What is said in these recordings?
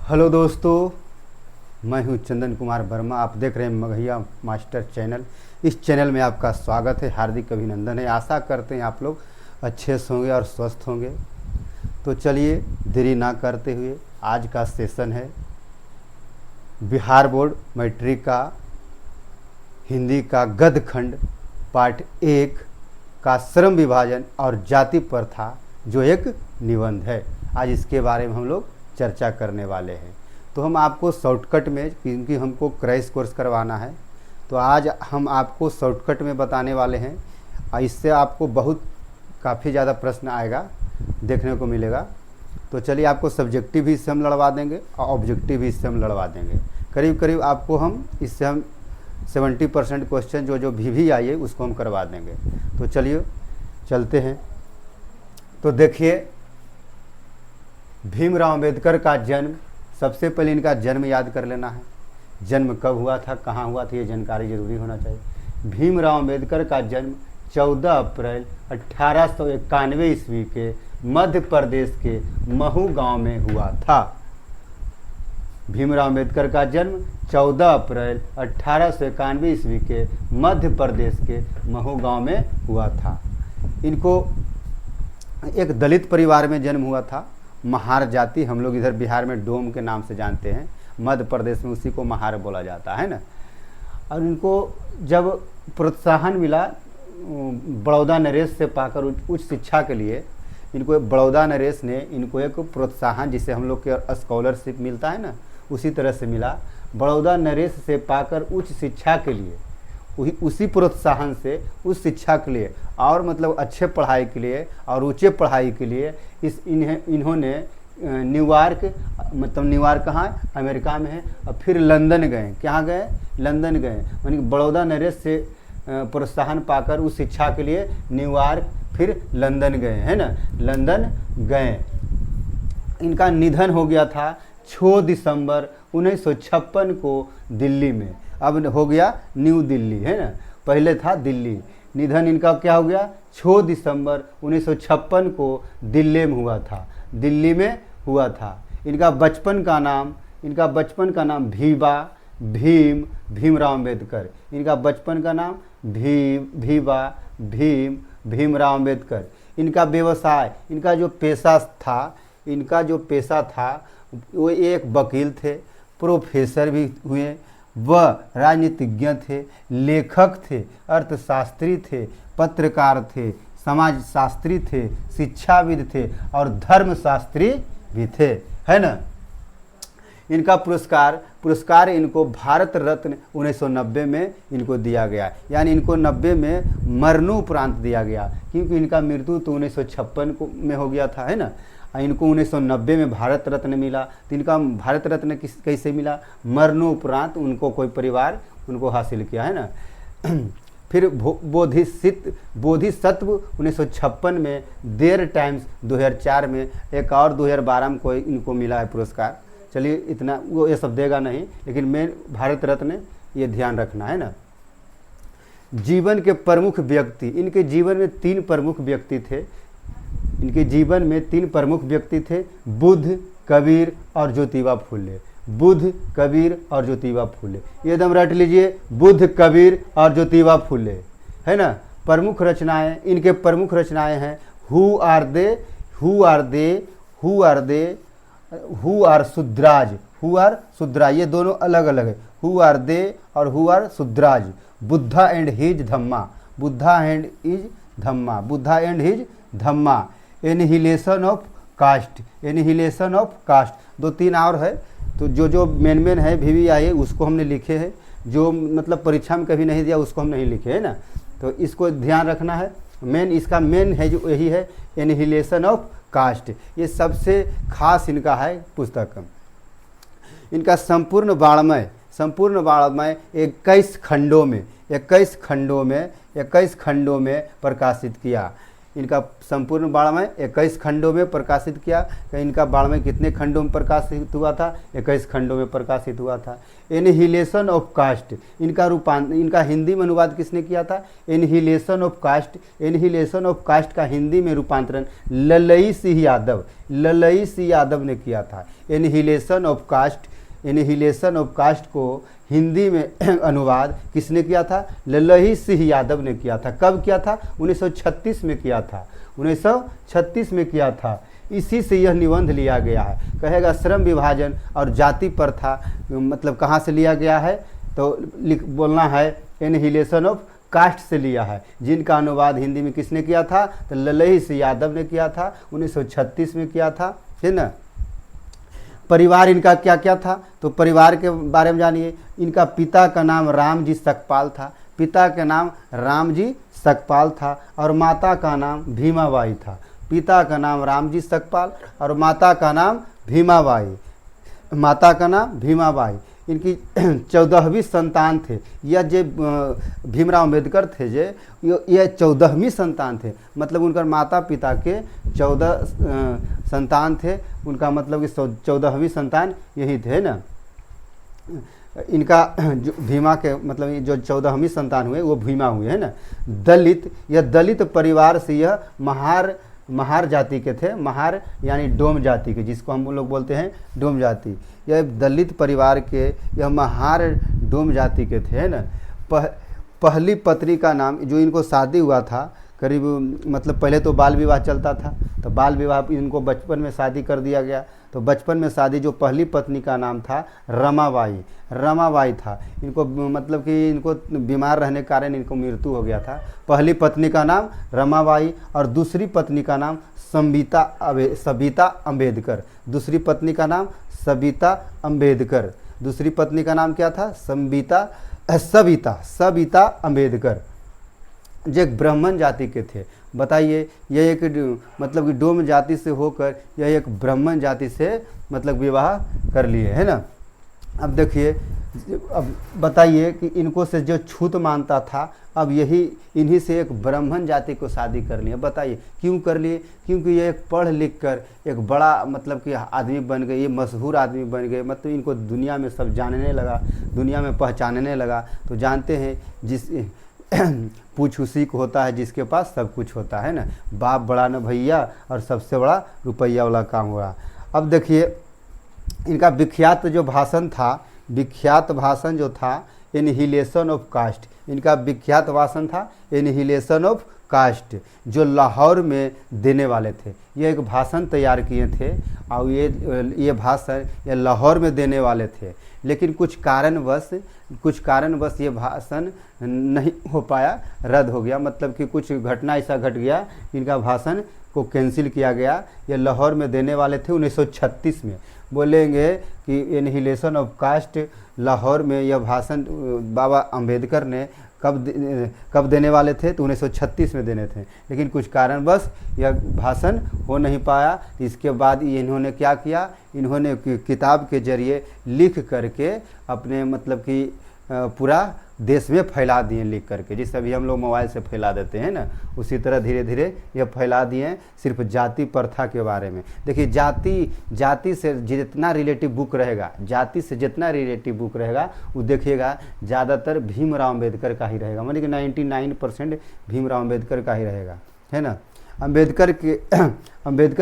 Hello दोस्तों, मैं हूं चंदन कुमार वर्मा। आप देख रहे हैं मगहिया मास्टर चैनल। इस चैनल में आपका स्वागत है, हार्दिक अभिनंदन है। आशा करते हैं आप लोग अच्छे से होंगे और स्वस्थ होंगे। तो चलिए देरी ना करते हुए आज का सेशन है बिहार बोर्ड मैट्रिक का हिंदी का गद्य खंड पार्ट 1 का श्रम विभाजन और जाति प्रथा जो एक निबंध है। आज इसके बारे में हम लोग चर्चा करने वाले हैं। तो हम आपको शॉर्टकट में, क्योंकि हमको क्रैश कोर्स करवाना है, तो आज हम आपको शॉर्टकट में बताने वाले हैं। और इससे आपको काफ़ी ज़्यादा प्रश्न आएगा, देखने को मिलेगा। तो चलिए आपको सब्जेक्टिव भी इससे हम लड़वा देंगे और ऑब्जेक्टिव भी इससे हम लड़वा देंगे। करीब करीब आपको हम इससे हम 70% क्वेश्चन जो भी आइए उसको हम करवा देंगे। तो चलिए चलते हैं। तो देखिए, भीमराव अंबेडकर का जन्म, सबसे पहले इनका जन्म याद कर लेना है। जन्म कब हुआ था, कहाँ हुआ था, ये जानकारी जरूरी होना चाहिए। भीमराव अंबेडकर का जन्म 14 अप्रैल 1891 ईस्वी के मध्य प्रदेश के महू गांव में हुआ था। भीमराव अंबेडकर का जन्म 14 अप्रैल 1891 ईस्वी के मध्य प्रदेश के महू गांव में हुआ था। इनको एक दलित परिवार में जन्म हुआ था। महार जाति, हम लोग इधर बिहार में डोम के नाम से जानते हैं, मध्य प्रदेश में उसी को महार बोला जाता है ना। और इनको जब प्रोत्साहन मिला बड़ौदा नरेश से पाकर उच्च शिक्षा के लिए, इनको बड़ौदा नरेश ने इनको एक प्रोत्साहन, जिसे हम लोग के स्कॉलरशिप मिलता है ना, उसी तरह से मिला। बड़ौदा नरेश से पाकर उच्च शिक्षा के लिए, उसी प्रोत्साहन से उस शिक्षा के लिए और मतलब अच्छे पढ़ाई के लिए और ऊंचे पढ़ाई के लिए इन्होंने न्यूयॉर्क, मतलब न्यूयॉर्क कहाँ है, अमेरिका में है, और फिर लंदन गए। कहाँ गए? लंदन गए। यानी बड़ौदा नरेश से प्रोत्साहन पाकर उस शिक्षा के लिए न्यूयॉर्क फिर लंदन गए, है ना, लंदन गए। इनका निधन हो गया था 6 दिसंबर 1956 को दिल्ली में। अब हो गया न्यू दिल्ली, है ना, पहले था दिल्ली। निधन इनका क्या हो गया? 6 दिसंबर 1956 को दिल्ली में हुआ था, दिल्ली में हुआ था। इनका बचपन का नाम भीमराव अंबेडकर। इनका बचपन का नाम भीमराव अंबेडकर। इनका व्यवसाय, इनका जो पेशा था वो एक वकील थे, प्रोफेसर भी हुए, वह राजनीतिज्ञ थे, लेखक थे, अर्थशास्त्री थे, पत्रकार थे, समाजशास्त्री थे, शिक्षाविद थे और धर्मशास्त्री भी थे, है ना। इनका पुरस्कार इनको भारत रत्न 1990 में इनको दिया गया। यानी इनको 90 में मरणोपरांत दिया गया, क्योंकि इनका मृत्यु तो 1956 में हो गया था, है ना। इनको 1990 में भारत रत्न मिला। तो इनका भारत रत्न कैसे मिला? मरणोपरांत उनको कोई परिवार उनको हासिल किया, है ना। फिर बोधिसत्व 1956 में, देयर टाइम्स 2004 में, एक और 2012 में कोई इनको मिला है पुरस्कार। चलिए इतना वो ये सब देगा नहीं, लेकिन मेन भारत रत्न ये ध्यान रखना है ना। जीवन के प्रमुख व्यक्ति, इनके जीवन में 3 प्रमुख व्यक्ति थे। इनके जीवन में 3 प्रमुख व्यक्ति थे, बुद्ध, कबीर और ज्योतिबा फुले। बुद्ध, कबीर और ज्योतिबा फुले, ये एकदम रट लीजिए, बुद्ध, कबीर और ज्योतिबा फुले, है ना। प्रमुख रचनाएं, इनके प्रमुख रचनाएं हैं हु आर सुद्राज। ये दोनों अलग अलग है, हु आर दे और who are Shudras. Buddha and his Dhamma. Annihilation of caste. 2-3 और है। तो जो मेन है VVIA उसको हमने लिखे हैं, जो मतलब परीक्षा में कभी नहीं दिया उसको हम नहीं लिखे, है ना। तो इसको ध्यान रखना है। इसका मेन है जो यही है, एनिहिलेशन ऑफ कास्ट। ये सबसे खास इनका है पुस्तक। इनका संपूर्ण वाङ्मय 21 खंडों में प्रकाशित किया। इनका संपूर्ण बारहवें 21 खंडों में प्रकाशित किया। इनका बारहवें कितने खंडों में प्रकाशित हुआ था? 21 खंडों में प्रकाशित हुआ था। एनहिलेशन ऑफ कास्ट, इनका हिंदी में अनुवाद किसने किया था? Annihilation of caste. Annihilation of caste का हिंदी में रूपांतरण ललई सिंह यादव ने किया था। एनहिलेशन ऑफ कास्ट को हिंदी में अनुवाद किसने किया था? ललई सिंह यादव ने किया था। कब किया था? 1936 में किया था। 1936 में किया था। इसी से यह निबंध लिया गया है। कहेगा श्रम विभाजन और जाति प्रथा मतलब कहाँ से लिया गया है? तो बोलना है एनहिलेशन ऑफ कास्ट से लिया है, जिनका अनुवाद हिंदी में किसने किया था? तो ललई सिंह यादव ने किया था, 1936 में किया था, है ना। परिवार इनका क्या क्या था? तो परिवार के बारे में जानिए। इनका पिता का नाम रामजी सकपाल था, पिता का नाम रामजी सकपाल था, और माता का नाम भीमाबाई था। पिता का नाम रामजी सकपाल और माता का नाम भीमाबाई। इनकी 14वीं संतान थे। यह जो भीमराव अम्बेडकर थे ये 14वीं संतान थे, मतलब उनका माता पिता के 14 संतान थे। उनका मतलब कि 14वीं संतान यही थे ना। इनका जो भीमा के मतलब जो 14वीं संतान हुए वो भीमा हुए, है ना। दलित परिवार से यह महार जाति के थे। महार यानी डोम जाति के, जिसको हम लोग बोलते हैं डोम जाति। यह दलित परिवार के यह महार डोम जाति के थे, है ना। पहली पत्नी का नाम जो इनको शादी हुआ था करीब मतलब पहले तो बाल विवाह चलता था, तो बाल विवाह इनको बचपन में शादी कर दिया गया। तो बचपन में शादी जो पहली पत्नी का नाम था रमाबाई था। इनको मतलब कि इनको बीमार रहने के कारण इनको मृत्यु हो गया था। पहली पत्नी का नाम रमाबाई और दूसरी पत्नी का नाम सबिता अम्बेडकर। दूसरी पत्नी का नाम सबिता अम्बेडकर। दूसरी पत्नी का नाम क्या था? सबिता अम्बेडकर, जो एक ब्राह्मण जाति के थे। बताइए, यह एक मतलब कि डोम जाति से होकर यह एक ब्राह्मण जाति से मतलब विवाह कर लिए, है ना। अब देखिए, अब बताइए कि इनको से जो छूत मानता था, अब इन्हीं से एक ब्राह्मण जाति को शादी कर लिए। बताइए क्यों कर लिए? क्योंकि ये एक पढ़ लिख कर एक बड़ा मतलब कि आदमी बन गए, ये मशहूर आदमी बन गए, मतलब इनको दुनिया में सब जानने लगा, दुनिया में पहचानने लगा। तो जानते हैं जिस पूछ उसी को होता है जिसके पास सब कुछ होता है ना। बाप बड़ा न भैया और सबसे बड़ा रुपया वाला काम हुआ। अब देखिए, इनका विख्यात भाषण जो था एनहिलेशन ऑफ कास्ट। इनका विख्यात भाषण था एनहिलेशन ऑफ कास्ट, जो लाहौर में देने वाले थे। ये एक भाषण तैयार किए थे और ये भाषण ये लाहौर में देने वाले थे, लेकिन कुछ कारणवश ये भाषण नहीं हो पाया, रद्द हो गया। मतलब कि कुछ घटना ऐसा घट गया, इनका भाषण को कैंसिल किया गया। ये लाहौर में देने वाले थे 1936 में। बोलेंगे कि एनहिलेशन ऑफ कास्ट लाहौर में यह भाषण बाबा अम्बेडकर ने कब देने वाले थे? तो 1936 में देने थे, लेकिन कुछ कारणवश यह भाषण हो नहीं पाया। इसके बाद इन्होंने क्या किया? इन्होंने किताब के जरिए लिख करके अपने मतलब कि पूरा देश में फैला दिए, लिख करके, जिससे अभी हम लोग मोबाइल से फैला देते हैं ना, उसी तरह धीरे धीरे यह फैला दिए सिर्फ जाति प्रथा के बारे में। देखिए, जाति से जितना रिलेटिव बुक रहेगा, वो देखिएगा ज़्यादातर भीमराव अम्बेडकर का ही रहेगा, मतलब कि 99% भीमराव अम्बेडकर का ही रहेगा, है ना। अम्बेडकर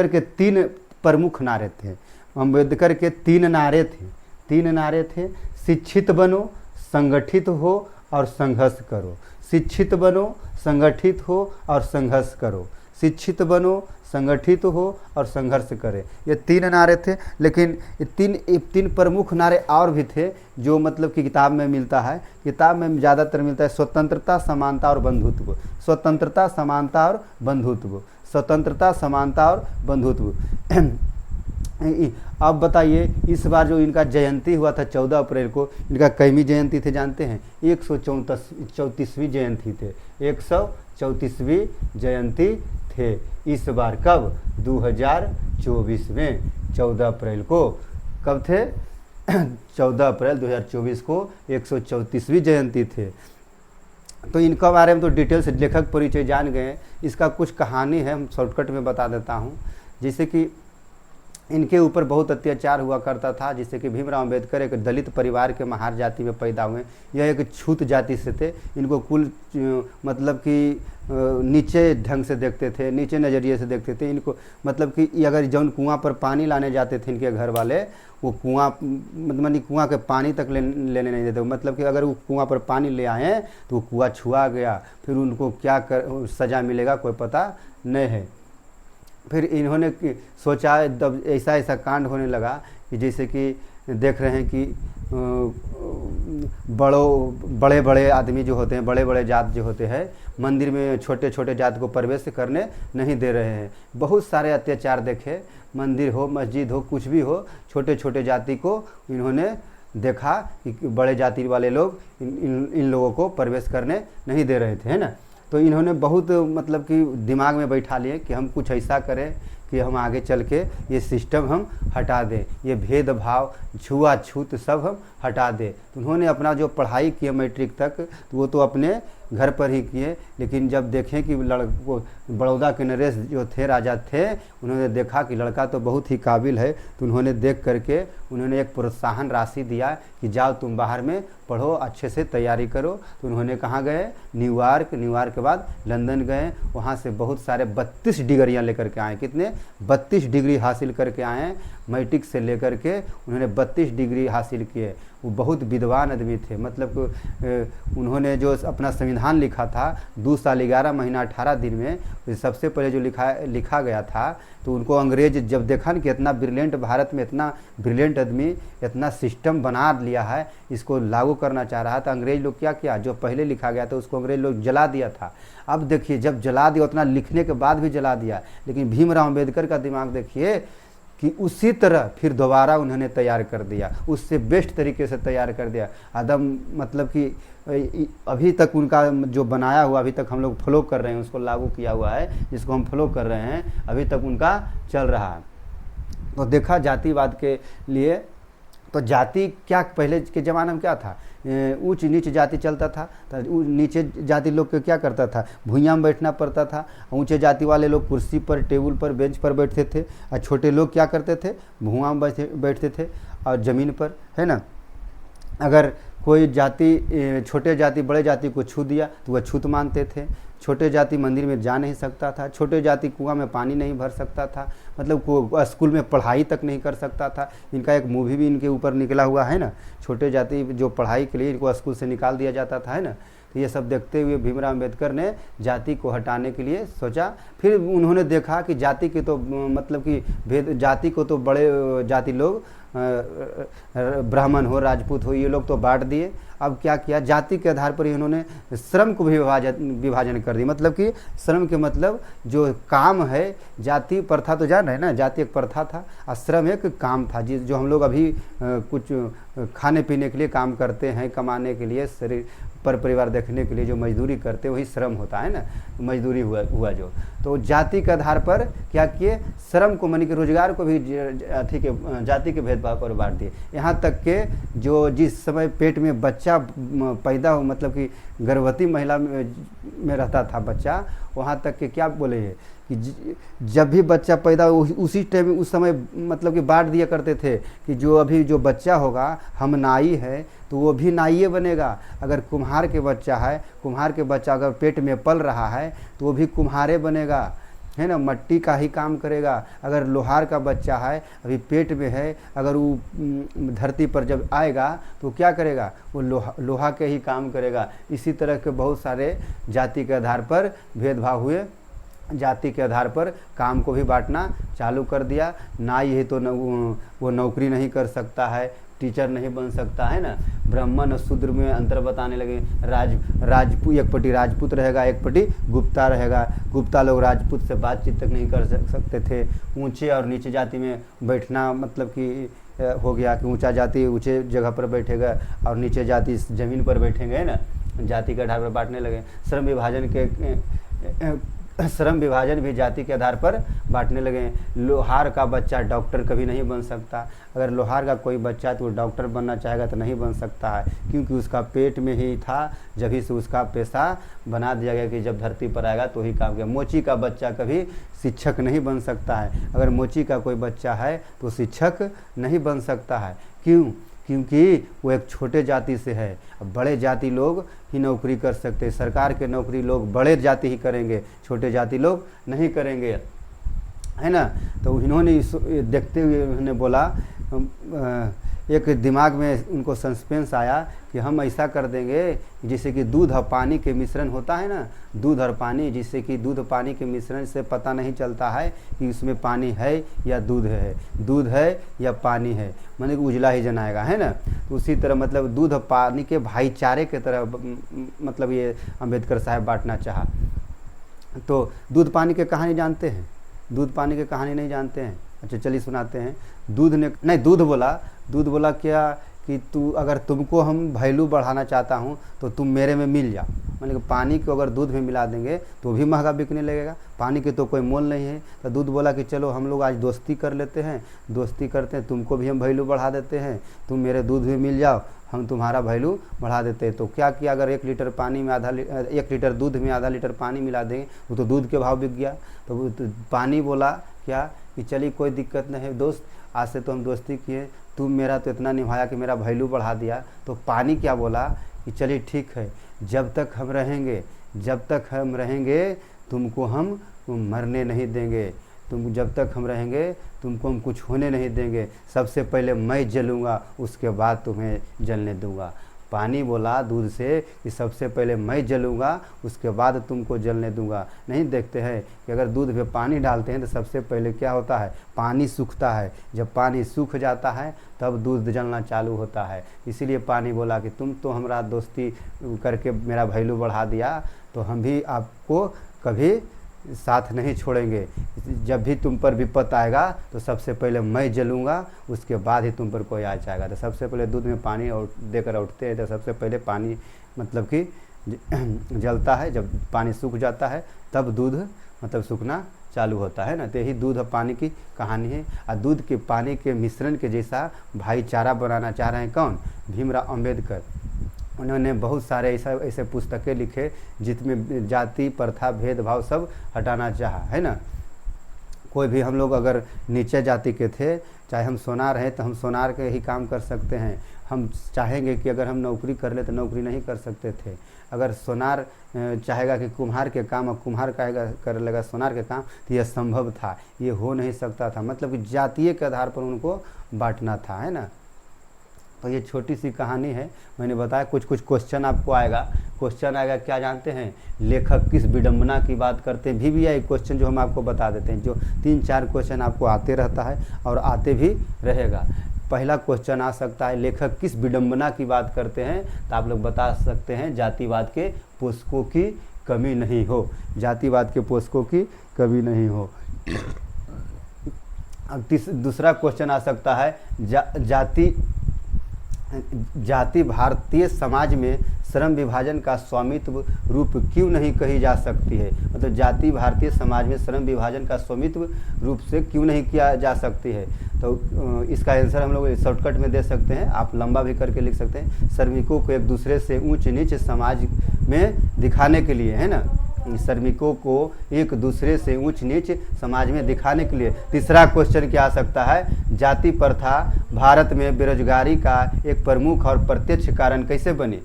के 3 प्रमुख नारे थे। अम्बेडकर के 3 नारे थे। शिक्षित बनो, संगठित हो और संघर्ष करो। शिक्षित बनो, संगठित हो और संघर्ष करो। शिक्षित बनो, संगठित हो और संघर्ष करें। ये 3 नारे थे, लेकिन ये तीन प्रमुख नारे और भी थे जो मतलब कि किताब में मिलता है। किताब में ज़्यादातर मिलता है स्वतंत्रता, समानता और बंधुत्व। स्वतंत्रता, समानता और बंधुत्व। स्वतंत्रता, समानता और बंधुत्व। अब बताइए, इस बार जो इनका जयंती हुआ था 14 अप्रैल को, इनका कईवीं जयंती थे जानते हैं? 134वीं जयंती थे। 134वीं जयंती थे इस बार। कब? 2024 में 14 अप्रैल को। कब थे? 14 अप्रैल 2024 को 134वीं जयंती थे। तो इनका बारे में तो डिटेल से लेखक परिचय जान गए। इसका कुछ कहानी है, हम शॉर्टकट में बता देता हूँ। जैसे कि इनके ऊपर बहुत अत्याचार हुआ करता था। जैसे कि भीमराव अम्बेडकर एक दलित परिवार के महार जाति में पैदा हुए। यह एक छूत जाति से थे। इनको कुल मतलब कि नीचे ढंग से देखते थे, नीचे नज़रिए से देखते थे इनको। मतलब कि अगर जौन कुआं पर पानी लाने जाते थे इनके घर वाले, वो कुआं मतलब कुआं के पानी तक लेने नहीं देते। मतलब कि अगर वो कुआं पर पानी ले आए तो वो कुआं छुआ गया, फिर उनको क्या सज़ा मिलेगा कोई पता नहीं है। फिर इन्होंने सोचा, जब ऐसा कांड होने लगा कि जैसे कि देख रहे हैं कि बड़े बड़े आदमी जो होते हैं, बड़े बड़े जात जो होते हैं, मंदिर में छोटे छोटे जात को प्रवेश करने नहीं दे रहे हैं। बहुत सारे अत्याचार देखे, मंदिर हो मस्जिद हो कुछ भी हो, छोटे छोटे जाति को इन्होंने देखा कि बड़े जाति वाले लोग इन लोगों को प्रवेश करने नहीं दे रहे थे, है ना। तो इन्होंने बहुत मतलब कि दिमाग में बैठा लिए कि हम कुछ ऐसा करें कि हम आगे चल के ये सिस्टम हम हटा दें, ये भेदभाव छुआछूत सब हम हटा दें। तो उन्होंने अपना जो पढ़ाई किया मैट्रिक तक, तो वो तो अपने घर पर ही किए। लेकिन जब देखें कि बड़ौदा के नरेश जो थे, राजा थे, उन्होंने देखा कि लड़का तो बहुत ही काबिल है, तो उन्होंने देख करके उन्होंने एक प्रोत्साहन राशि दिया कि जाओ तुम बाहर में पढ़ो, अच्छे से तैयारी करो। तो उन्होंने कहाँ गए? न्यूयॉर्क के बाद लंदन गए। वहाँ से बहुत सारे 32 डिग्रियाँ लेकर के आए। कितने? 32 डिग्री हासिल करके आए। मैट्रिक से लेकर के उन्होंने 32 डिग्री हासिल किए। वो बहुत विद्वान आदमी थे। मतलब उन्होंने जो अपना संविधान लिखा था 2 साल 11 महीना 18 दिन में, सबसे पहले जो लिखा गया था, तो उनको अंग्रेज जब देखा ना कि इतना ब्रिलियंट, भारत में इतना ब्रिलियंट आदमी इतना सिस्टम बना लिया है, इसको लागू करना चाह रहा था, अंग्रेज लोग क्या किया, जो पहले लिखा गया था उसको अंग्रेज लोग जला दिया था। अब देखिए, जब जला दिया, उतना लिखने के बाद भी जला दिया, लेकिन भीमराव अम्बेडकर का दिमाग देखिए कि उसी तरह फिर दोबारा उन्होंने तैयार कर दिया, उससे बेस्ट तरीके से तैयार कर दिया। आदम मतलब कि अभी तक उनका जो बनाया हुआ, अभी तक हम लोग फॉलो कर रहे हैं, उसको लागू किया हुआ है, जिसको हम फॉलो कर रहे हैं, अभी तक उनका चल रहा है। तो देखा जातिवाद के लिए, तो जाति क्या पहले के ज़माने में क्या था, ऊंच नीच जाति चलता था। तो नीचे जाति लोग के क्या करता था, भुइयाँ में बैठना पड़ता था। ऊंचे जाति वाले लोग कुर्सी पर, टेबल पर, बेंच पर बैठते थे, और छोटे लोग क्या करते थे, भुइयाँ में बैठते थे और ज़मीन पर, है ना। अगर कोई जाति छोटे जाति बड़े जाति को छू दिया तो वह छूत मानते थे। छोटे जाति मंदिर में जा नहीं सकता था, छोटे जाति कुआं में पानी नहीं भर सकता था, मतलब को स्कूल में पढ़ाई तक नहीं कर सकता था। इनका एक मूवी भी इनके ऊपर निकला हुआ है ना, छोटे जाति जो पढ़ाई के लिए इनको स्कूल से निकाल दिया जाता था, है ना। तो ये सब देखते हुए भीमराव अम्बेडकर ने जाति को हटाने के लिए सोचा। फिर उन्होंने देखा कि जाति के तो मतलब कि जाति को तो बड़े जाति लोग ब्राह्मण हो, राजपूत हो, ये लोग तो बांट दिए। अब क्या किया, जाति के आधार पर इन्होंने श्रम को भी विभाजन कर दिया। मतलब कि श्रम के मतलब जो काम है, जाति प्रथा तो जान रहे ना, जाति एक प्रथा था और श्रम एक काम था, जो हम लोग अभी कुछ खाने पीने के लिए काम करते हैं, कमाने के लिए, शरीर पर परिवार देखने के लिए जो मजदूरी करते वही श्रम होता है ना, मजदूरी हुआ जो। तो जाति के आधार पर क्या किए, श्रम को मानी कि रोजगार को भी जाति के भेदभाव पर बांट दिए। यहाँ तक के जो जिस समय पेट में बच्चा पैदा हो, मतलब कि गर्भवती महिला में रहता था बच्चा, वहाँ तक के क्या बोले हैं कि जब भी बच्चा पैदा हो उसी टाइम उस समय मतलब कि बांट दिया करते थे कि जो अभी जो बच्चा होगा, हम नाई है तो वो भी नाइये बनेगा। अगर कुम्हार के बच्चा है, कुम्हार के बच्चा अगर पेट में पल रहा है तो वो भी कुम्हारे बनेगा, है ना, मट्टी का ही काम करेगा। अगर लोहार का बच्चा है, अभी पेट में है, अगर वो धरती पर जब आएगा तो क्या करेगा, वो लोहा के ही काम करेगा। इसी तरह के बहुत सारे जाति के आधार पर भेदभाव हुए, जाति के आधार पर काम को भी बांटना चालू कर दिया। नाई है तो वो नौकरी नहीं कर सकता है, टीचर नहीं बन सकता है ना। ब्राह्मण और शूद्र में अंतर बताने लगे। राजपूत एक पट्टी राजपूत रहेगा, एक पट्टी गुप्ता रहेगा। गुप्ता लोग राजपूत से बातचीत तक नहीं कर सकते थे। ऊंचे और नीचे जाति में बैठना मतलब कि हो गया कि ऊंचा जाति ऊंचे जगह पर बैठेगा और नीचे जाति ज़मीन पर बैठेंगे, है ना। जाति के आधार पर बांटने लगे। श्रम विभाजन के श्रम विभाजन भी जाति के आधार पर बांटने लगे हैं। लोहार का बच्चा डॉक्टर कभी नहीं बन सकता। अगर लोहार का कोई बच्चा तो वो डॉक्टर बनना चाहेगा तो नहीं बन सकता है, क्योंकि उसका पेट में ही था, जब ही से उसका पेशा बना दिया गया कि जब धरती पर आएगा तो ही काम किया। मोची का बच्चा कभी शिक्षक नहीं बन सकता है। अगर मोची का कोई बच्चा है तो शिक्षक नहीं बन सकता है। क्यों? क्योंकि वो एक छोटे जाति से है। अब बड़े जाति लोग ही नौकरी कर सकते हैं। सरकार के नौकरी लोग बड़े जाति ही करेंगे, छोटे जाति लोग नहीं करेंगे, है ना। तो इन्होंने देखते हुए उन्होंने बोला, एक दिमाग में उनको सस्पेंस आया कि हम ऐसा कर देंगे जैसे कि दूध और पानी के मिश्रण होता है ना, दूध और पानी, जिससे कि दूध पानी के मिश्रण से पता नहीं चलता है कि उसमें पानी है या दूध है या पानी है, मतलब उजला ही जनाएगा, है ना। तो उसी तरह मतलब दूध और पानी के भाईचारे के तरह मतलब ये अम्बेडकर साहब बांटना चाहा। तो दूध पानी के कहानी जानते हैं? दूध पानी की कहानी नहीं जानते हैं? अच्छा चलिए सुनाते हैं। दूध बोला क्या कि तू, अगर तुमको हम वैल्यू बढ़ाना चाहता हूँ तो तुम मेरे में मिल जाओ। मतलब पानी को अगर दूध में मिला देंगे तो भी महंगा बिकने लगेगा, पानी के तो कोई मोल नहीं है। तो दूध बोला कि चलो हम लोग आज दोस्ती कर लेते हैं, दोस्ती करते हैं, तुमको भी हम वैल्यू बढ़ा देते हैं, तुम मेरे दूध में मिल जाओ, हम तुम्हारा वैल्यू बढ़ा देते हैं। तो क्या किया, अगर 1 लीटर पानी में 1 लीटर दूध में आधा लीटर पानी मिला देंगे वो तो दूध के भाव बिक गया। तो पानी बोला क्या कि चलिए कोई दिक्कत नहीं है दोस्त, आज से तो हम दोस्ती किए, तुम मेरा तो इतना निभाया कि मेरा वैल्यू बढ़ा दिया। तो पानी क्या बोला कि चलिए ठीक है, जब तक हम रहेंगे तुमको हम मरने नहीं देंगे, तुम जब तक हम रहेंगे तुमको हम कुछ होने नहीं देंगे, सबसे पहले मैं जलूँगा उसके बाद तुम्हें जलने दूँगा। पानी बोला दूध से कि सबसे पहले मैं जलूँगा उसके बाद तुमको जलने दूंगा। नहीं देखते हैं कि अगर दूध में पानी डालते हैं तो सबसे पहले क्या होता है, पानी सूखता है, जब पानी सूख जाता है तब दूध जलना चालू होता है। इसीलिए पानी बोला कि तुम तो हमारा दोस्ती करके मेरा वैल्यू बढ़ा दिया, तो हम भी आपको कभी साथ नहीं छोड़ेंगे। जब भी तुम पर विपत आएगा तो सबसे पहले मैं जलूँगा उसके बाद ही तुम पर कोई आ जाएगा। तो सबसे पहले दूध में पानी और देकर उठते हैं तो सबसे पहले पानी मतलब कि जलता है, जब पानी सूख जाता है तब दूध मतलब सूखना चालू होता है ना। तो यही दूध और पानी की कहानी है। और दूध के पानी के मिश्रण के जैसा भाईचारा बनाना चाह रहे हैं कौन, भीमराव अम्बेडकर। उन्होंने बहुत सारे ऐसे पुस्तकें लिखे जिसमें जाति प्रथा भेदभाव सब हटाना चाहा, है ना। कोई भी हम लोग अगर नीचे जाति के थे, चाहे हम सोनार हैं तो हम सोनार के ही काम कर सकते हैं। हम चाहेंगे कि अगर हम नौकरी कर ले तो नौकरी नहीं कर सकते थे। अगर सोनार चाहेगा कि कुम्हार के काम और कुम्हार कर लेगा सोनार के काम, तो यह संभव था, ये हो नहीं सकता था। मतलब कि जातीय के आधार पर उनको बांटना था, है ना। तो ये छोटी सी कहानी है, मैंने बताया। कुछ क्वेश्चन आपको आएगा, क्या जानते हैं, लेखक किस विडंबना की बात करते हैं, भी एक क्वेश्चन जो हम आपको बता देते हैं। जो 3-4 क्वेश्चन आपको आते रहता है और आते भी रहेगा। पहला क्वेश्चन आ सकता है, लेखक किस विडंबना की बात करते हैं, तो आप लोग बता सकते हैं जातिवाद के पोषकों की कमी नहीं हो, जातिवाद के पोषकों की कमी नहीं हो। अब दूसरा क्वेश्चन आ सकता है, जाति भारतीय समाज में श्रम विभाजन का स्वामित्व रूप क्यों नहीं कही जा सकती है। मतलब जाति भारतीय समाज में श्रम विभाजन का स्वामित्व रूप से क्यों नहीं किया जा सकती है। तो इसका आंसर हम लोग शॉर्टकट में दे सकते हैं, आप लंबा भी करके लिख सकते हैं। श्रमिकों को एक दूसरे से ऊंच नीच समाज में दिखाने के लिए, है ना, श्रमिकों को एक दूसरे से ऊंच नीच समाज में दिखाने के लिए। तीसरा क्वेश्चन क्या आ सकता है, जाति प्रथा भारत में बेरोजगारी का एक प्रमुख और प्रत्यक्ष कारण कैसे बनी।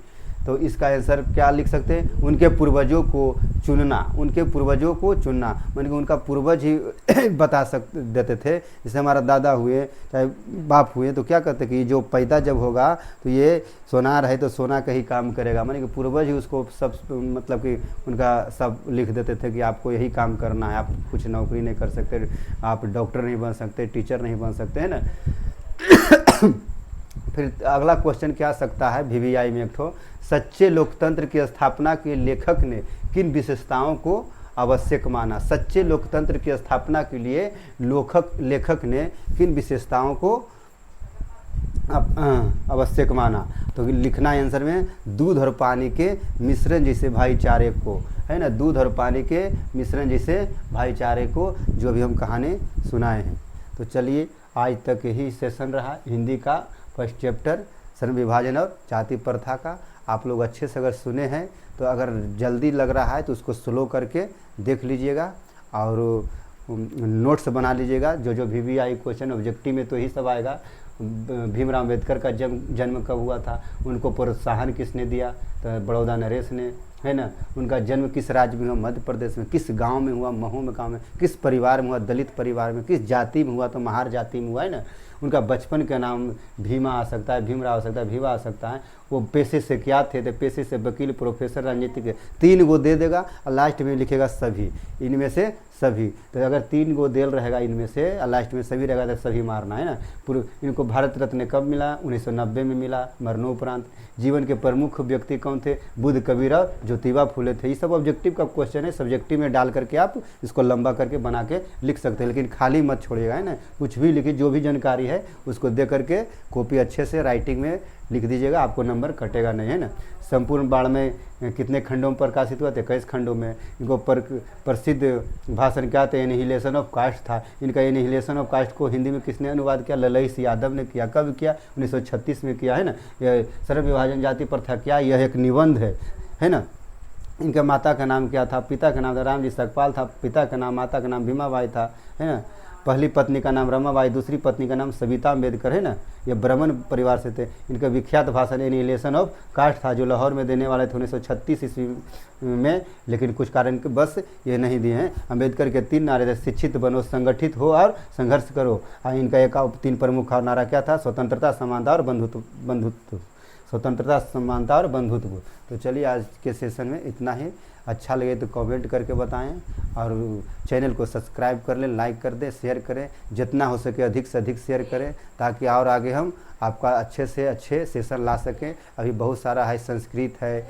तो इसका आंसर क्या लिख सकते हैं, उनके पूर्वजों को चुनना, माने कि उनका पूर्वज ही बता देते थे। जैसे हमारा दादा हुए चाहे बाप हुए तो क्या कहते कि जो पैदा जब होगा तो ये सोनार है तो सोना का ही काम करेगा, माने कि पूर्वज ही उसको सब मतलब कि उनका सब लिख देते थे कि आपको यही काम करना है, आप कुछ नौकरी नहीं कर सकते, आप डॉक्टर नहीं बन सकते, टीचर नहीं बन सकते, है ना। फिर अगला क्वेश्चन क्या आ सकता है, VVI में एक ठो, सच्चे लोकतंत्र की स्थापना के लेखक ने किन विशेषताओं को आवश्यक माना। सच्चे लोकतंत्र की स्थापना के लिए लेखक ने किन विशेषताओं को आवश्यक माना। तो लिखना है आंसर में दूध और पानी के मिश्रण जैसे भाईचारे को, है ना, दूध और पानी के मिश्रण जैसे भाईचारे को, जो अभी हम कहानी सुनाए हैं। तो चलिए आज तक यही सेशन रहा हिंदी का फर्स्ट चैप्टर श्रम विभाजन और जाति प्रथा का। आप लोग अच्छे से अगर सुने हैं तो अगर जल्दी लग रहा है तो उसको स्लो करके देख लीजिएगा और नोट्स बना लीजिएगा। जो जो VVI क्वेश्चन ऑब्जेक्टिव में तो यही सब आएगा। भीमराव अम्बेडकर का जन्म कब हुआ था, उनको प्रोत्साहन किसने दिया, तो बड़ौदा नरेश ने, है ना। उनका जन्म किस राज्य में हुआ, मध्य प्रदेश में। किस गांव में हुआ, महू में गांव में। किस परिवार में हुआ, दलित परिवार में। किस जाति में हुआ, तो महार जाति में हुआ, है ना। उनका बचपन का नाम भीमा आ सकता है, भीमराव आ सकता है, भीवा आ सकता है। वो पेशे से क्या थे, तो पेशे से वकील, प्रोफेसर, राजनीतिक। 3 गो दे देगा और लास्ट में लिखेगा सभी, इनमें से सभी। तो अगर 3 गो देल रहेगा इनमें से और लास्ट में सभी रहेगा तो सभी मारना, है ना। पूरे इनको भारत रत्न कब मिला, 1990 में मिला, मरणोपरांत। जीवन के प्रमुख व्यक्ति कौन थे, बुद्ध, कबीर और ज्योतिबा फूले थे। ये सब ऑब्जेक्टिव का क्वेश्चन है, सब्जेक्टिव में डाल करके आप इसको लंबा करके बना के लिख सकते हैं, लेकिन खाली मत छोड़िएगा, है ना। कुछ भी लिखिए, जो भी जानकारी है उसको दे करके कॉपी अच्छे से राइटिंग में लिख दीजिएगा, आपको नंबर कटेगा नहीं, है ना। संपूर्ण बाढ़ में कितने खंडों में प्रकाशित हुआ थे, 21 खंडों में। इनको प्रसिद्ध भाषण क्या थे, एनिहिलेशन ऑफ कास्ट था। इनका एनिहिलेशन ऑफ कास्ट को हिंदी में किसने अनुवाद किया, ललईस यादव ने किया। कब किया, 1936 में किया, है ना। यह श्रम विभाजन जाति प्रथा क्या, यह एक निबंध है ना। इनका माता का नाम क्या था, पिता का नाम था रामजी सकपाल था, पिता का नाम, माता का नाम भीमाबाई था, है ना। पहली पत्नी का नाम रमाबाई, दूसरी पत्नी का नाम सविता अम्बेडकर, है ना। ये ब्राह्मण परिवार से थे। इनका विख्यात भाषण एनिहिलेशन ऑफ कास्ट था, जो लाहौर में देने वाले थे 1936 ईस्वी में, लेकिन कुछ कारण के बस ये नहीं दिए हैं। अम्बेडकर के 3 नारे थे, शिक्षित बनो, संगठित हो और संघर्ष करो। इनका एक 3 प्रमुख नारा क्या था, स्वतंत्रता, समानता और बंधुत्व। स्वतंत्रता, समानता और बंधुत्व। तो चलिए आज के सेशन में इतना ही। अच्छा लगे तो कमेंट करके बताएं और चैनल को सब्सक्राइब कर लें, लाइक कर दें, शेयर करें, जितना हो सके अधिक से अधिक शेयर करें, ताकि और आगे हम आपका अच्छे से अच्छे सेशन ला सकें। अभी बहुत सारा है, संस्कृत है,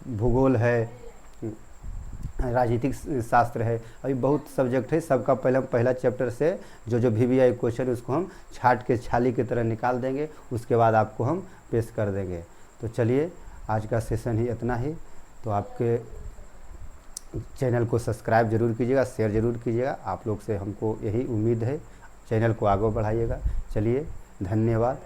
भूगोल है, राजनीतिक शास्त्र है, अभी बहुत सब्जेक्ट है। सबका पहला चैप्टर से जो जो VVI क्वेश्चन है उसको हम छाट के छाली की तरह निकाल देंगे, उसके बाद आपको हम पेश कर देंगे। तो चलिए आज का सेशन ही इतना ही। तो आपके चैनल को सब्सक्राइब जरूर कीजिएगा, शेयर ज़रूर कीजिएगा। आप लोग से हमको यही उम्मीद है, चैनल को आगे बढ़ाइएगा। चलिए धन्यवाद।